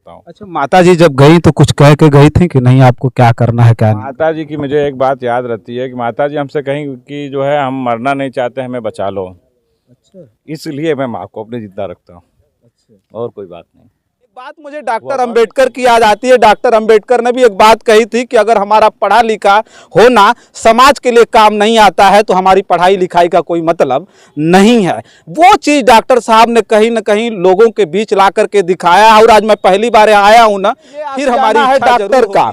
सकता हूँ। अच्छा, माता जी जब गई तो कुछ कह के गई थी कि नहीं आपको क्या करना है क्या नहीं? माता जी की मुझे एक बात याद रहती है कि माता जी हमसे कहीं कि जो है हम मरना नहीं चाहते, हमें बचा लो। अच्छा। इसलिए मैं माँ को अपनी जिंदा रखता हूँ, और कोई बात नहीं। बात मुझे डॉक्टर अंबेडकर की याद आती है। डॉक्टर अंबेडकर ने भी एक बात कही थी कि अगर हमारा पढ़ा लिखा होना समाज के लिए काम नहीं आता है तो हमारी पढ़ाई लिखाई का कोई मतलब नहीं है। वो चीज़ डॉक्टर साहब ने कहीं ना कहीं लोगों के बीच ला करके दिखाया। और आज मैं पहली बार आया हूँ ना, फिर हमारी है डॉक्टर का।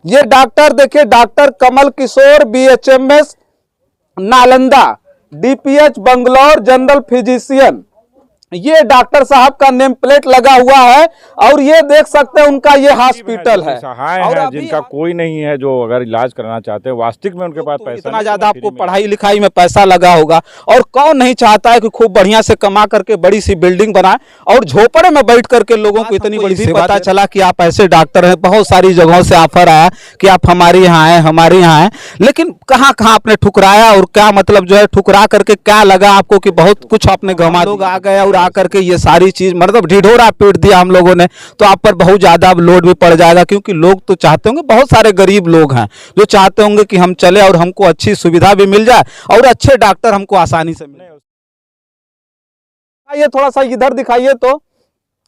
ये डॉक्टर देखिए, doctor Kamal Kishore, BHMS Nalanda, DPH Bangalore, general physician, ये डॉक्टर साहब का नेम प्लेट लगा हुआ है। और ये देख सकते हैं उनका ये हॉस्पिटल है। सहाय और हैं जिनका कोई नहीं है, जो अगर इलाज कराना चाहते हैं, वास्तविक में उनके पास पैसा इतना ज्यादा आपको पढ़ाई लिखाई में पैसा लगा होगा, और कौन नहीं चाहता है कि खूब बढ़िया से कमा करके बड़ी सी बिल्डिंग बनाए और झोपड़े में बैठ करके लोगों को इतनी बड़ी सेवा। पता चला कि आप ऐसे डॉक्टर हैं, बहुत सारी जगहों से ऑफर आया कि आप हमारे यहाँ आए, हमारे यहाँ आए, लेकिन कहाँ कहाँ आपने ठुकराया और क्या मतलब जो है ठुकरा करके क्या लगा आपको कि बहुत कुछ आपने गंवा। लोग आ गए और आकर के ये सारी चीज मतलब ढिढोरा पीट दिया हम लोगों ने, तो आप पर बहुत ज्यादा लोड भी पड़ जाएगा। क्योंकि लोग तो चाहते होंगे, बहुत सारे गरीब लोग हैं जो चाहते होंगे कि हम चले और हमको अच्छी सुविधा भी मिल जाए और अच्छे डॉक्टर हमको आसानी से मिले। ये थोड़ा सा इधर दिखाइए तो,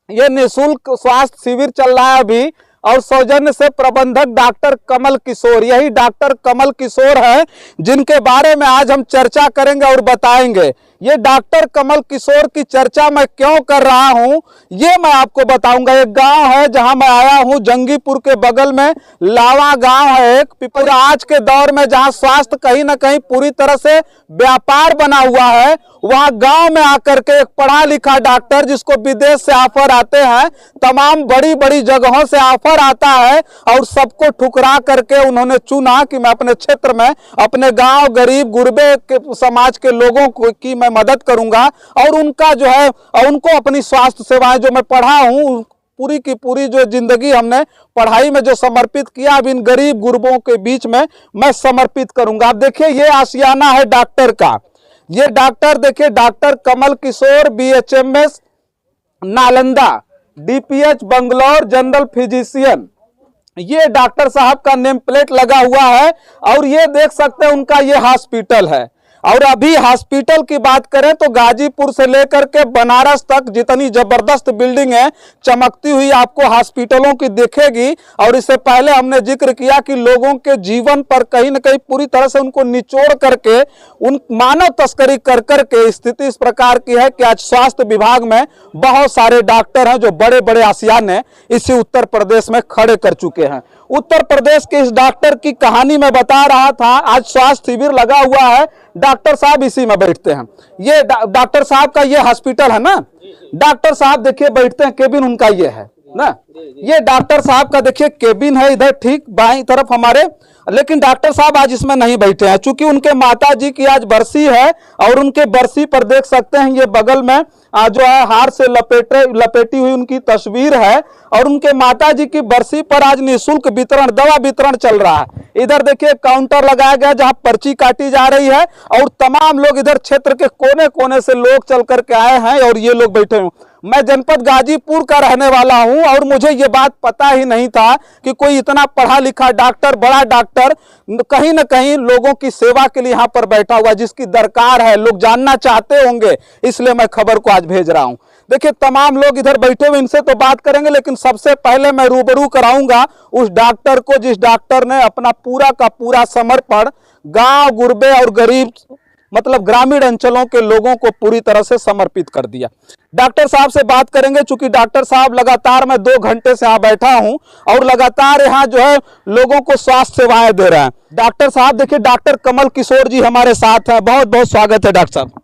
ये निःशुल्क स्वास्थ्य शिविर चल रहा है अभी, और सौजन्य से प्रबंधक डॉक्टर कमल किशोर, यही डॉक्टर कमल किशोर है जिनके बारे में आज हम चर्चा करेंगे और बताएंगे। ये डॉक्टर कमल किशोर की चर्चा मैं क्यों कर रहा हूं, ये मैं आपको बताऊंगा। एक गांव है जहां मैं आया हूं, जंगीपुर के बगल में लावा गांव है एक पिपरा। आज के दौर में जहां स्वास्थ्य कहीं ना कहीं पूरी तरह से व्यापार बना हुआ है, वहां गांव में आकर के एक पढ़ा लिखा डॉक्टर, जिसको विदेश से ऑफर आते हैं, तमाम बड़ी बड़ी जगहों से ऑफर आता है, और सबको ठुकरा करके उन्होंने चुना कि मैं अपने क्षेत्र में अपने गांव गरीब गुरबे के समाज के लोगों को की मैं मदद करूंगा, और उनका जो है उनको अपनी स्वास्थ्य सेवाएं जो मैं पढ़ा हूं पूरी की पूरी जो जिंदगी हमने पढ़ाई में जो समर्पित किया, अब इन गरीब गुरबों के बीच में मैं समर्पित करूंगा। अब देखिए, ये आशियाना है डॉक्टर का। ये डॉक्टर देखिए, doctor Kamal Kishore, BHMS Nalanda, DPH Bangalore, general physician, ये डॉक्टर साहब का नेम प्लेट लगा हुआ है। और ये देख सकते हैं उनका ये हॉस्पिटल है। और अभी हॉस्पिटल की बात करें तो गाजीपुर से लेकर के बनारस तक जितनी जबरदस्त बिल्डिंग है, चमकती हुई आपको हॉस्पिटलों की दिखेगी। और इससे पहले हमने जिक्र किया कि लोगों के जीवन पर कहीं ना कहीं पूरी तरह से उनको निचोड़ करके उन मानव तस्करी कर करके स्थिति इस प्रकार की है कि आज स्वास्थ्य विभाग में बहुत सारे डॉक्टर हैं जो बड़े बड़े आशियाने इसी उत्तर प्रदेश में खड़े कर चुके हैं। उत्तर प्रदेश के इस डॉक्टर की कहानी मैं बता रहा था। आज स्वास्थ्य शिविर लगा हुआ है, डॉक्टर साहब इसी में बैठते हैं। ये डॉक्टर साहब का ये हॉस्पिटल है ना, डॉक्टर साहब देखिए बैठते हैं, केबिन उनका ये है ना, ये डॉक्टर साहब का देखिए केबिन है इधर ठीक बाईं तरफ हमारे। लेकिन डॉक्टर साहब आज इसमें नहीं बैठे हैं, चूंकि उनके माता जी की आज बरसी है, और उनके बरसी पर देख सकते हैं ये बगल में जो है हार से लपेटी हुई उनकी तस्वीर है। और उनके माता जी की बरसी पर आज निःशुल्क वितरण, दवा वितरण चल रहा है। इधर देखिए काउंटर लगाया गया जहां पर्ची काटी जा रही है, और तमाम लोग इधर क्षेत्र के कोने कोने से लोग चल करके आए हैं, और ये लोग बैठे हैं। मैं जनपद गाजीपुर का रहने वाला हूं, और मुझे ये बात पता ही नहीं था कि कोई इतना पढ़ा लिखा डॉक्टर, बड़ा डॉक्टर कहीं ना कहीं लोगों की सेवा के लिए यहाँ पर बैठा हुआ, जिसकी दरकार है, लोग जानना चाहते होंगे, इसलिए मैं खबर को आज भेज रहा हूं। देखिए तमाम लोग इधर बैठे हुए, इनसे तो बात करेंगे, लेकिन सबसे पहले मैं रूबरू कराऊंगा उस डॉक्टर को जिस डॉक्टर ने अपना पूरा का पूरा समर्पण गांव गुरबे और गरीब मतलब ग्रामीण अंचलों के लोगों को पूरी तरह से समर्पित कर दिया। डॉक्टर साहब से बात करेंगे, चूंकि डॉक्टर साहब लगातार मैं 2 घंटे से यहाँ बैठा हूं और लगातार यहाँ जो है लोगों को स्वास्थ्य सेवाएं दे रहे हैं। डॉक्टर साहब देखिए, डॉक्टर कमल किशोर जी हमारे साथ हैं, बहुत बहुत स्वागत है डॉक्टर साहब।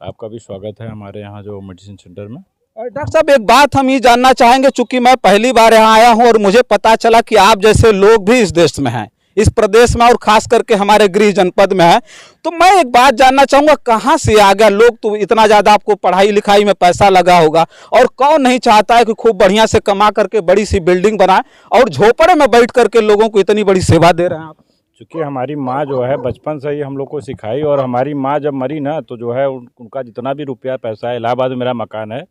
आपका भी स्वागत है हमारे यहाँ जो मेडिसिन सेंटर में। और डॉक्टर साहब एक बात हम ये जानना चाहेंगे, चूंकि मैं पहली बार यहाँ आया हूँ और मुझे पता चला कि आप जैसे लोग भी इस देश में हैं, इस प्रदेश में, और खास करके हमारे गृह जनपद में है, तो मैं एक बात जानना चाहूंगा, कहाँ से आ गया लोग, तो इतना ज्यादा आपको पढ़ाई लिखाई में पैसा लगा होगा, और कौन नहीं चाहता है कि खूब बढ़िया से कमा करके बड़ी सी बिल्डिंग बनाए और झोपड़े में बैठ करके लोगों को इतनी बड़ी सेवा दे रहे हैं आप। चूँकि हमारी माँ जो है बचपन से ही हम लोग को सिखाई, और हमारी माँ जब मरी ना तो जो है उनका जितना भी रुपया पैसा है, इलाहाबाद में मेरा मकान है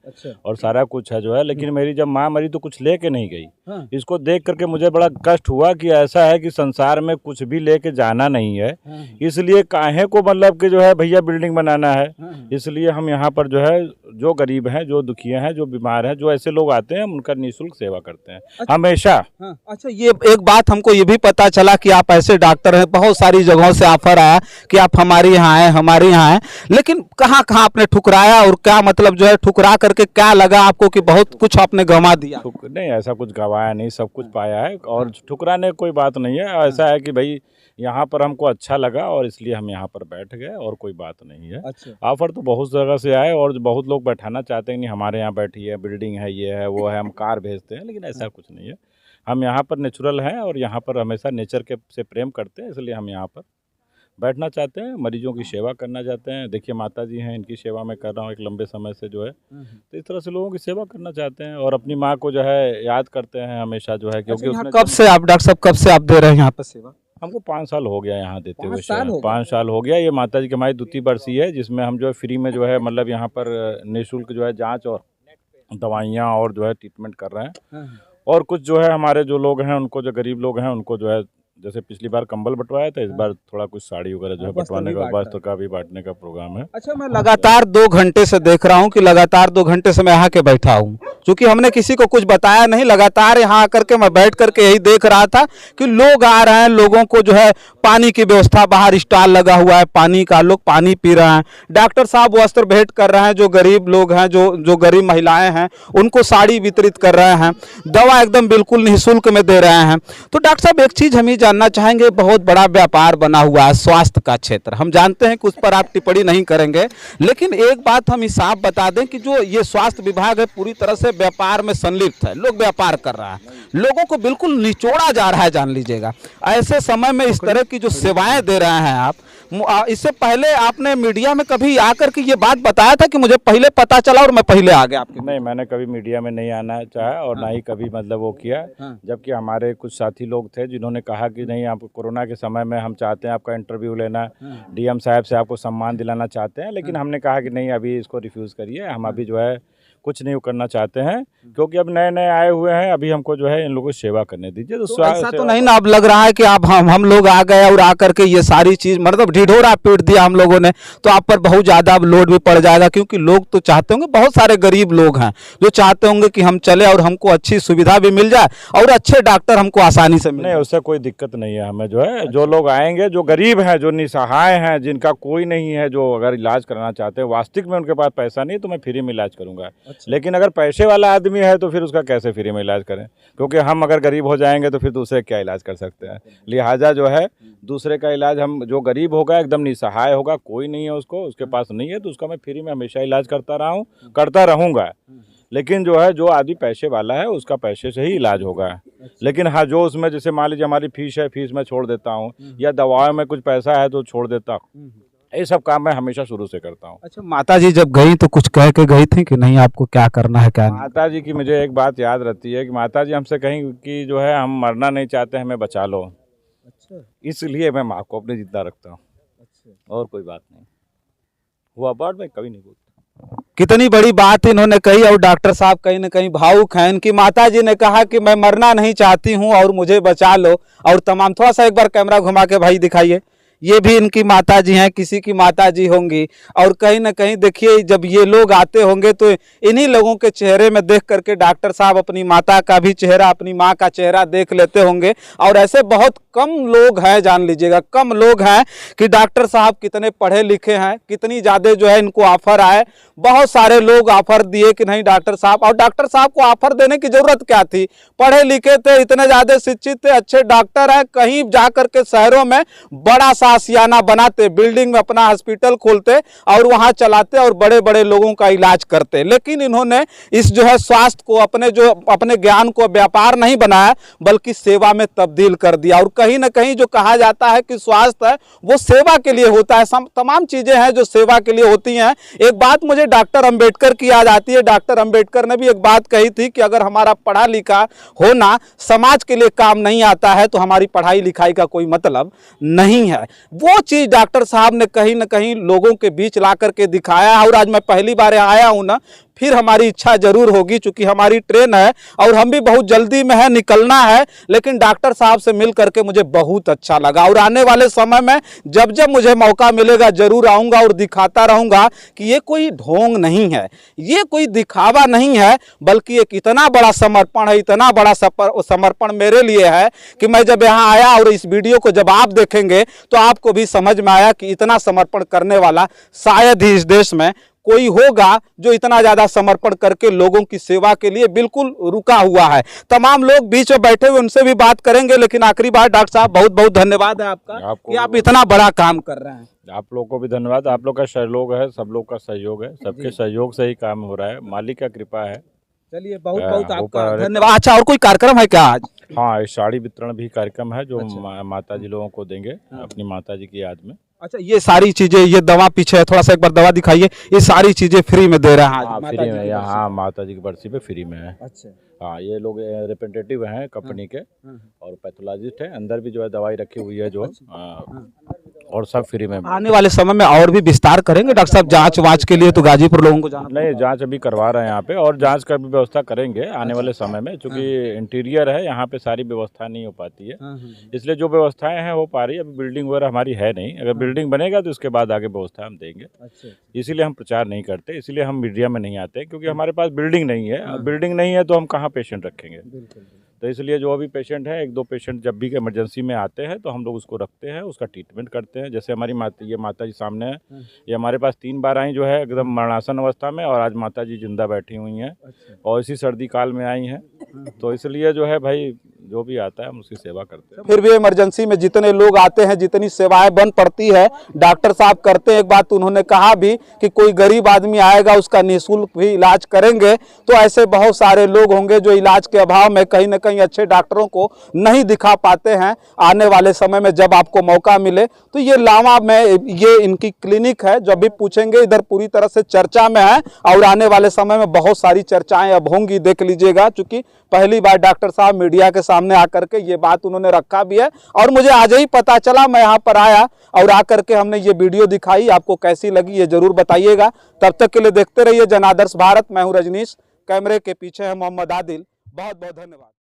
और सारा कुछ है जो है, लेकिन मेरी जब माँ मरी तो कुछ लेके नहीं गई। इसको देख करके मुझे बड़ा कष्ट हुआ कि ऐसा है कि संसार में कुछ भी लेके जाना नहीं है, इसलिए काहे को मतलब कि जो है भैया बिल्डिंग बनाना है। इसलिए हम यहाँ पर जो है जो गरीब हैं, जो दुखिया हैं, जो बीमार हैं, जो ऐसे लोग आते हैं, हम उनका निःशुल्क सेवा करते हैं हमेशा। अच्छा, ये एक बात हमको ये भी पता चला कि आप ऐसे डॉक्टर हैं, बहुत सारी जगहों से ऑफर आया कि आप हमारे यहाँ आए, हमारे यहाँ आए, लेकिन कहाँ कहाँ आपने ठुकराया और क्या मतलब जो है ठुकरा करके क्या लगा आपको कि बहुत कुछ आपने गंवा दिया? नहीं, ऐसा कुछ गंवाया नहीं, सब कुछ पाया है, और ठुकराने कोई बात नहीं है। ऐसा है कि भाई यहाँ पर हमको अच्छा लगा और इसलिए हम यहाँ पर बैठ गए, और कोई बात नहीं है। अच्छा। ऑफर तो बहुत जगह से आए और बहुत लोग बैठाना चाहते हैं, नहीं हमारे यहाँ बैठी है, बिल्डिंग है, ये है, वो है, हम कार भेजते हैं, लेकिन ऐसा कुछ नहीं है। हम यहाँ पर नेचुरल हैं और यहाँ पर हमेशा नेचर के से प्रेम करते हैं, इसलिए हम यहाँ पर बैठना चाहते हैं, मरीजों की सेवा करना चाहते हैं। देखिए माता जी हैं, इनकी सेवा मैं कर रहा हूँ एक लंबे समय से जो है, तो इस तरह से लोगों की सेवा करना चाहते हैं और अपनी माँ को जो है याद करते हैं हमेशा जो है, क्योंकि अच्छा, उसने कब से आप डॉक्टर साहब कब से आप दे रहे हैं यहाँ पर सेवा? हमको 5 साल हो गया यहाँ देते हुए 5 साल हो गए? 5 साल हो गया। ये माता जी की हमारी द्वितीय बरसी है, जिसमें हम जो है फ्री में जो है मतलब यहाँ पर निःशुल्क जो है जाँच और दवाइयाँ और जो है ट्रीटमेंट कर रहे हैं। और कुछ जो है हमारे जो लोग हैं, उनको जो गरीब लोग हैं, उनको जो है जैसे पिछली बार कंबल बंटवाया था, इस बार थोड़ा कुछ साड़ी वगैरह जो है बंटवाने का, वस्त्र का भी बांटने का प्रोग्राम है। अच्छा, मैं लगातार 2 घंटे से देख रहा हूँ कि लगातार 2 घंटे से मैं यहाँ के बैठा हूँ, क्योंकि हमने किसी को कुछ बताया नहीं, लगातार यहाँ आकर के मैं बैठ करके यही देख रहा था कि लोग आ रहे हैं, लोगों को जो है पानी की व्यवस्था, बाहर स्टॉल लगा हुआ है पानी का, लोग पानी पी रहे हैं, डॉक्टर साहब वस्त्र भेंट कर रहे हैं, जो गरीब लोग हैं, जो गरीब महिलाएं हैं, उनको साड़ी वितरित कर रहे हैं, दवा एकदम बिल्कुल निःशुल्क में दे रहे हैं। तो डॉक्टर साहब, एक चीज़ हम ये जानना चाहेंगे, बहुत बड़ा व्यापार बना हुआ है स्वास्थ्य का क्षेत्र, हम जानते हैं कि उस पर आप टिप्पणी नहीं करेंगे, लेकिन एक बात हम साफ बता दें कि जो ये स्वास्थ्य विभाग है पूरी तरह से व्यापार में संलिप्त है, लोग व्यापार कर रहा है, लोगों को बिल्कुल निचोड़ा जा रहा है, जान लीजिएगा। ऐसे समय में इस तरह की जो सेवाएं दे रहे हैं आप, इससे पहले आपने मीडिया में कभी आकर के ये बात बताया था कि मुझे पहले पता चला और मैं पहले आ गया आपके? नहीं, मैंने कभी मीडिया में नहीं आना चाहा और ना ही कभी मतलब वो किया, जबकि हमारे कुछ साथी लोग थे जिन्होंने कहा कि नहीं, आप कोरोना के समय में हम चाहते हैं आपका इंटरव्यू लेना, डीएम साहब से आपको सम्मान दिलाना चाहते हैं, लेकिन हमने कहा कि नहीं, अभी इसको रिफ्यूज़ करिए, हम अभी जो है कुछ नहीं करना चाहते हैं, क्योंकि अब नए नए आए हुए हैं, अभी हमको जो है इन लोगों की सेवा करने दीजिए। तो ऐसा तो नहीं ना अब लग रहा है कि आप हम लोग आ गए और आकर के ये सारी चीज़ मतलब ढिढोरा पीट दिया हम लोगों ने, तो आप पर बहुत ज़्यादा अब लोड भी पड़ जाएगा, क्योंकि लोग तो चाहते होंगे, बहुत सारे गरीब लोग हैं जो चाहते होंगे कि हम चले और हमको अच्छी सुविधा भी मिल जाए और अच्छे डॉक्टर हमको आसानी से मिले। नहीं, उससे कोई दिक्कत नहीं है हमें, जो है जो लोग आएंगे, जो गरीब हैं, जो निसहाय हैं, जिनका कोई नहीं है, जो अगर इलाज कराना चाहते हैं, वास्तविक में उनके पास पैसा नहीं, तो मैं फ्री में इलाज करूँगा। लेकिन अगर पैसे वाला आदमी है तो फिर उसका कैसे फ्री में इलाज करें, क्योंकि हम अगर गरीब हो जाएंगे तो फिर दूसरे क्या इलाज कर सकते हैं। लिहाजा जो है दूसरे का इलाज, हम जो गरीब होगा, एकदम निसहाय होगा, कोई नहीं है उसको, उसके पास नहीं है, तो उसका मैं फ्री में हमेशा इलाज करता रहा हूँ, करता रहूँगा। लेकिन जो है जो आदमी पैसे वाला है उसका पैसे से ही इलाज होगा। लेकिन हाँ, जो उसमें जैसे मान लीजिए हमारी फीस है, फीस में छोड़ देता हूँ, या दवाओं में कुछ पैसा है तो छोड़ देता हूँ, ये सब काम मैं हमेशा शुरू से करता हूँ। अच्छा, माता जी जब गई तो कुछ कह के गई थी कि नहीं आपको क्या करना है क्या नहीं? माता जी की मुझे एक बात याद रहती है कि माता जी हमसे कहीं कि जो है हम मरना नहीं चाहते, हमें बचा लो। अच्छा, इसलिए मैं माँ को अपने जिंदा रखता हूँ। अच्छा, और कोई बात नहीं हुआ, बात मैं कभी नहीं बोलता। कितनी बड़ी बात इन्होंने कही, और डॉक्टर साहब कहीं ना कहीं भावुक हैं। इनकी माता जी ने कहा कि मैं मरना नहीं चाहती हूँ और मुझे बचा लो, और तमाम, थोड़ा सा एक बार कैमरा घुमा के भाई दिखाइए, ये भी इनकी माता जी हैं, किसी की माता जी होंगी। और कहीं ना कहीं देखिए, जब ये लोग आते होंगे तो इन्हीं लोगों के चेहरे में देख करके डॉक्टर साहब अपनी माता का भी चेहरा, अपनी माँ का चेहरा देख लेते होंगे। और ऐसे बहुत कम लोग हैं, जान लीजिएगा, कम लोग हैं कि डॉक्टर साहब कितने पढ़े लिखे हैं, कितनी ज़्यादा जो है इनको ऑफर आए। बहुत सारे लोग ऑफर दिए कि नहीं डॉक्टर साहब, और डॉक्टर साहब को ऑफर देने की ज़रूरत क्या थी, पढ़े लिखे थे, इतने ज़्यादा शिक्षित थे, अच्छे डॉक्टर हैं, कहीं जा करके शहरों में बड़ा सा आशियाना बनाते, बिल्डिंग में अपना हॉस्पिटल खोलते और वहाँ चलाते और बड़े बड़े लोगों का इलाज करते। लेकिन इन्होंने इस जो है स्वास्थ्य को, अपने ज्ञान को व्यापार नहीं बनाया, बल्कि सेवा में तब्दील कर दिया। और कहीं ना कहीं जो कहा जाता है कि स्वास्थ्य है वो सेवा के लिए होता है, तमाम चीजें हैं जो सेवा के लिए होती हैं। एक बात मुझे डॉक्टर अंबेडकर की याद आती है। डॉक्टर अंबेडकर ने भी एक बात कही थी कि अगर हमारा पढ़ा लिखा होना समाज के लिए काम नहीं आता है तो हमारी पढ़ाई लिखाई का कोई मतलब नहीं है। वो चीज डॉक्टर साहब ने कहीं ना कहीं लोगों के बीच ला करके दिखाया। और आज मैं पहली बार आया हूं ना, फिर हमारी इच्छा जरूर होगी, चूंकि हमारी ट्रेन है और हम भी बहुत जल्दी में है, निकलना है, लेकिन डॉक्टर साहब से मिल करके मुझे बहुत अच्छा लगा। और आने वाले समय में जब जब मुझे मौका मिलेगा जरूर आऊंगा और दिखाता रहूंगा कि ये कोई ढोंग नहीं है, ये कोई दिखावा नहीं है, बल्कि एक इतना बड़ा समर्पण है, इतना बड़ा समर्पण मेरे लिए है कि मैं जब यहाँ आया और इस वीडियो को जब आप देखेंगे तो आपको भी समझ में आया कि इतना समर्पण करने वाला शायद ही इस देश में कोई होगा जो इतना ज्यादा समर्पण करके लोगों की सेवा के लिए बिल्कुल रुका हुआ है। तमाम लोग बीच में बैठे हुए उनसे भी बात करेंगे, लेकिन आखिरी बार डॉक्टर साहब बहुत बहुत धन्यवाद है आपका कि आप इतना बड़ा काम कर रहे हैं। आप लोग को भी धन्यवाद। आप लोग का सहयोग है, सब लोग का सहयोग है, सबके सहयोग से ही काम हो रहा है, मालिक का कृपा है। चलिए बहुत बहुत आपका धन्यवाद। अच्छा, और कोई कार्यक्रम है क्या आज? हाँ, इस साड़ी वितरण भी कार्यक्रम है जो माता जी लोगों को देंगे अपनी माता जी की याद में। अच्छा, ये सारी चीजें, ये दवा पीछे है, थोड़ा सा एक बार दवा दिखाइए। ये सारी चीजें फ्री में दे रहे हैं आज? फ्री में, यहाँ माता जी की बरसी पे फ्री में है। अच्छा, हाँ, ये लोग रिप्रेजेंटेटिव हैं कंपनी के और पैथोलॉजिस्ट हैं, अंदर भी जो है दवाई रखी हुई है जो और सब फ्री में। आने वाले समय में और भी विस्तार करेंगे डॉक्टर साहब, जांच वाच के लिए तो गाजीपुर लोगों को जाना? नहीं, जांच अभी करवा रहे हैं यहाँ पे, और जांच का भी व्यवस्था करेंगे आने वाले समय में, क्योंकि इंटीरियर है यहाँ पे, सारी व्यवस्था नहीं हो पाती है, इसलिए जो व्यवस्थाएं हैं हो पा रही है। अभी बिल्डिंग वगैरह हमारी है नहीं, अगर बिल्डिंग बनेगा तो उसके बाद आगे व्यवस्था हम देंगे। इसीलिए हम प्रचार नहीं करते, इसीलिए हम मीडिया में नहीं आते, क्योंकि हमारे पास बिल्डिंग नहीं है। बिल्डिंग नहीं है तो हम कहाँ पेशेंट रखेंगे। तो इसलिए जो अभी पेशेंट है, एक दो पेशेंट जब भी इमरजेंसी में आते हैं तो हम लोग उसको रखते हैं, उसका ट्रीटमेंट करते हैं। जैसे हमारी ये माता जी सामने है, ये हमारे पास 3 बार आई जो है एकदम मरणासन अवस्था में, और आज माता जी जिंदा बैठी हुई हैं और इसी सर्दी काल में आई हैं। तो इसलिए जो है भाई, जो भी आता है हम उसकी सेवा करते हैं। फिर भी इमरजेंसी में जितने लोग आते हैं, जितनी सेवाएं बन पड़ती है, डॉक्टर साहब करते हैं। एक बात उन्होंने कहा भी कि कोई गरीब आदमी आएगा उसका निःशुल्क भी इलाज करेंगे। तो ऐसे बहुत सारे लोग होंगे जो इलाज के अभाव में कहीं ना कहीं अच्छे डॉक्टरों को नहीं दिखा पाते हैं। आने वाले समय में जब आपको मौका मिले तो ये लावा में ये इनकी क्लिनिक है, जब भी पूछेंगे इधर पूरी तरह से चर्चा में है, और आने वाले समय में बहुत सारी चर्चाएं अब होंगी, देख लीजिएगा। चूंकि पहली बार डॉक्टर साहब मीडिया के सामने आकर के ये बात उन्होंने रखा भी है, और मुझे आज ही पता चला, मैं यहाँ पर आया और आकर के हमने ये वीडियो दिखाई। आपको कैसी लगी ये जरूर बताइएगा। तब तक के लिए देखते रहिए जनादर्श भारत। मैं हूँ रजनीश, कैमरे के पीछे है मोहम्मद आदिल। बहुत बहुत धन्यवाद।